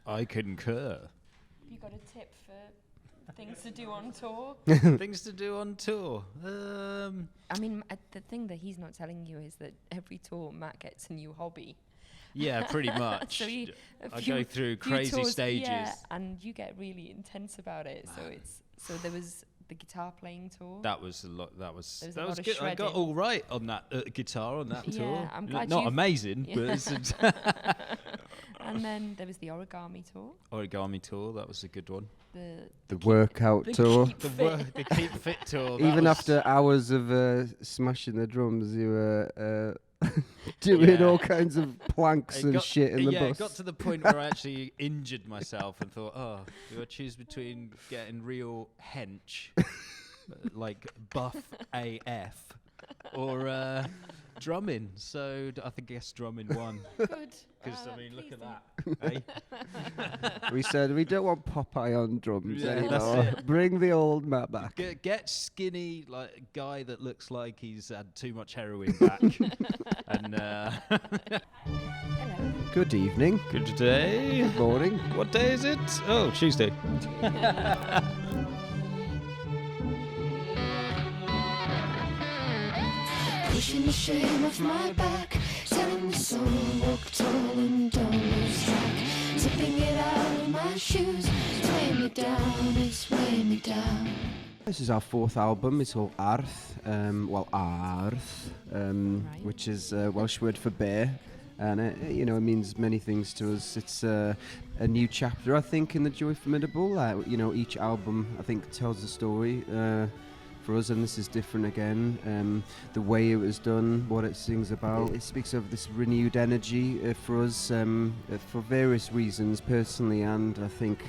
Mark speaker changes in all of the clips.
Speaker 1: I concur.
Speaker 2: Have you got a tip for things to do on tour?
Speaker 1: Things to do on tour.
Speaker 2: I mean, the thing that he's not telling you is that every tour Matt gets a new hobby.
Speaker 1: Yeah, pretty much.
Speaker 2: So
Speaker 1: I go through crazy
Speaker 2: tours,
Speaker 1: stages.
Speaker 2: yeah, and you get really intense about it. So there was the guitar playing tour.
Speaker 1: That was a lot. That was
Speaker 2: good.
Speaker 1: I got all right on that guitar on that tour.
Speaker 2: Yeah, I'm glad
Speaker 1: not amazing, but it's
Speaker 2: and then there was the origami tour.
Speaker 1: Origami tour. That was a good one.
Speaker 3: The workout tour.
Speaker 1: The keep fit tour.
Speaker 3: Even after hours of smashing the drums, you were doing all kinds of planks and shit in the bus.
Speaker 1: Yeah, it got to the point where I actually injured myself and thought, do I choose between getting real hench, like buff AF, or drumming? So I guess drumming won.
Speaker 2: Good.
Speaker 1: Because, look at that. Eh?
Speaker 3: We said we don't want Popeye on drums anymore.
Speaker 1: That's it.
Speaker 3: Bring the old Matt back.
Speaker 1: Get skinny, like a guy that looks like he's had too much heroin back. And
Speaker 2: Hello.
Speaker 3: Good evening.
Speaker 1: Good day.
Speaker 3: Good morning.
Speaker 1: What day is it? Oh, Tuesday.
Speaker 4: Pushing the shame off my back, telling me so, walk tall and don't lose track. Zipping it out of my shoes, it's weighing me down, it's weighing me down.
Speaker 3: This is our fourth album. It's called AAARTH, AAARTH,
Speaker 2: Right.
Speaker 3: which is a Welsh word for bear. And it means many things to us. It's a new chapter, I think, in the Joy Formidable. Each album, I think, tells a story for us, and this is different again. The way it was done, what it sings about. It speaks of this renewed energy for us for various reasons, personally, and I think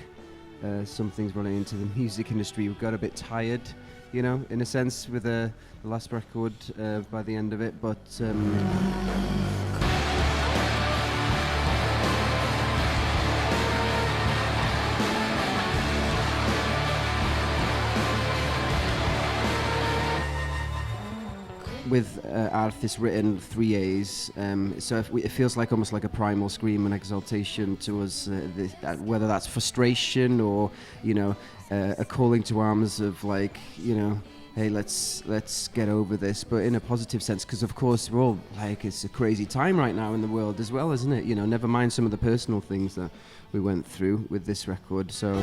Speaker 3: some things running into the music industry. We got a bit tired, in a sense, with the last record by the end of it, but... With AARTH, it's written 3 A's, so it feels like almost like a primal scream and exaltation to us, whether that's frustration or, a calling to arms of like, hey, let's get over this, but in a positive sense, because of course we're all like, it's a crazy time right now in the world as well, isn't it? Never mind some of the personal things that we went through with this record, so...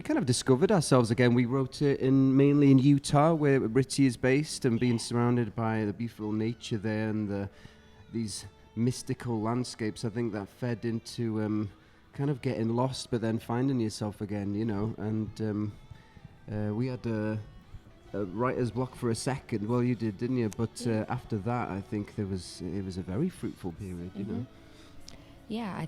Speaker 3: Kind of discovered ourselves again. We wrote it mainly in Utah, where Ritchie is based, and being surrounded by the beautiful nature there and these mystical landscapes. I think that fed into kind of getting lost, but then finding yourself again, And we had a writer's block for a second. Well, you did, didn't you? But after that, I think it was a very fruitful period, you know.
Speaker 2: Yeah,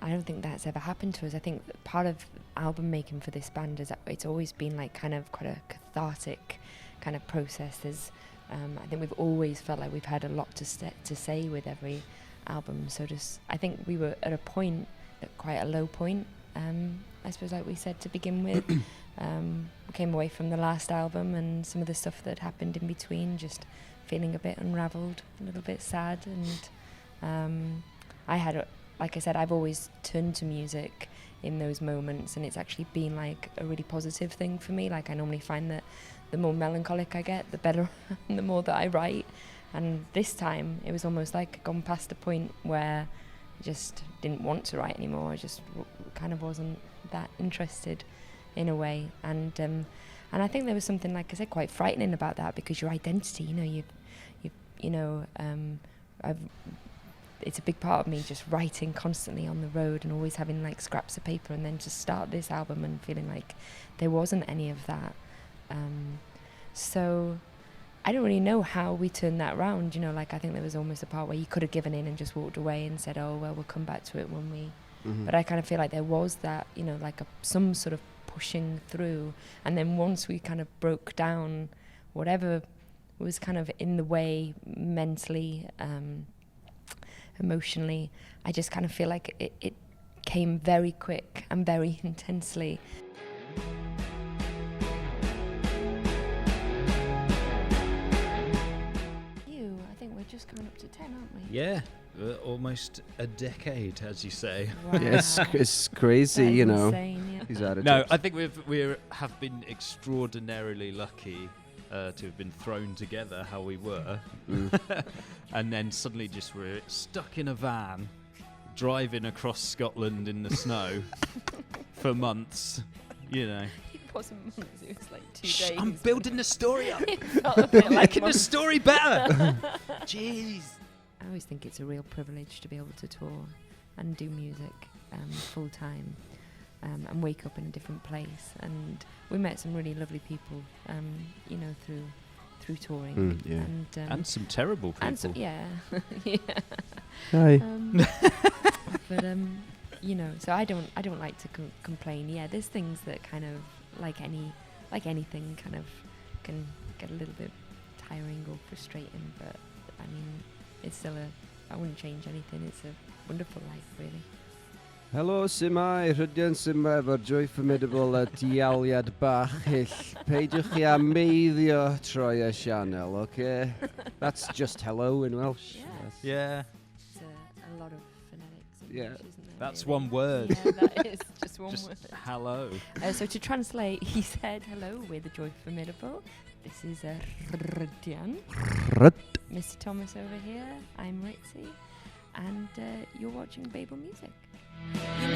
Speaker 2: I don't think that's ever happened to us. I think that part of album making for this band is that it's always been like kind of quite a cathartic kind of process. There's, I think we've always felt like we've had a lot to say with every album. So I think we were at a point, quite a low point, I suppose, like we said to begin with. We came away from the last album and some of the stuff that happened in between, just feeling a bit unravelled, a little bit sad, and like I said, I've always turned to music in those moments, and it's actually been like a really positive thing for me. Like I normally find that the more melancholic I get, the better and the more that I write. And this time it was almost like gone past the point where I just didn't want to write anymore. I just kind of wasn't that interested in a way. And I think there was something, like I said, quite frightening about that, because your identity, it's a big part of me, just writing constantly on the road and always having like scraps of paper, and then to start this album and feeling like there wasn't any of that. So I don't really know how we turned that around, like I think there was almost a part where you could have given in and just walked away and said, oh well, we'll come back to it when we... But I kind of feel like there was that, like some sort of pushing through, and then once we kind of broke down whatever was kind of in the way mentally, emotionally. I just kind of feel like it came very quick and very intensely. I think we're just coming up to 10, aren't we?
Speaker 1: Yeah, almost a decade, as you say.
Speaker 2: Wow.
Speaker 3: Yeah, it's crazy,
Speaker 2: That is
Speaker 3: you know.
Speaker 2: insane, yeah.
Speaker 3: These attitudes.
Speaker 1: No, I think we have been extraordinarily lucky to have been thrown together how we were, and then suddenly just we're stuck in a van, driving across Scotland in the snow for months. You know.
Speaker 2: It wasn't months, it was like 2
Speaker 1: Shh,
Speaker 2: days.
Speaker 1: I'm building the story up.
Speaker 2: It felt a bit
Speaker 1: I'm
Speaker 2: like
Speaker 1: making the
Speaker 2: months.
Speaker 1: story better. Jeez.
Speaker 2: I always think it's a real privilege to be able to tour and do music full time and wake up in a different place. And we met some really lovely people, you know, through touring.
Speaker 3: Yeah.
Speaker 1: And some terrible people.
Speaker 2: And yeah. Yeah.
Speaker 3: Hi.
Speaker 2: But you know, so I don't like to complain. Yeah, there's things that kind of like anything kind of can get a little bit tiring or frustrating. But I mean, it's still I wouldn't change anything. It's a wonderful life, really.
Speaker 3: Helo, Simai, Rydyn Simai efo'r Joy Formidable a dialiad bach hyll. Peidiwch chi ameiddio troi y sianel, okay? That's just hello in Welsh.
Speaker 2: Yeah.
Speaker 3: Yes.
Speaker 1: Yeah,
Speaker 2: It's a lot of phonetics in
Speaker 3: Yeah.
Speaker 2: Welsh, isn't there?
Speaker 1: that's
Speaker 2: really?
Speaker 1: one word.
Speaker 2: Yeah, that is just one
Speaker 1: Just
Speaker 2: word.
Speaker 1: hello.
Speaker 2: So to translate, he said, hello, we're the Joy Formidable. This is Rydyn. Mr. Thomas over here. I'm Ritzy. And you're watching Baeblemusic.
Speaker 4: You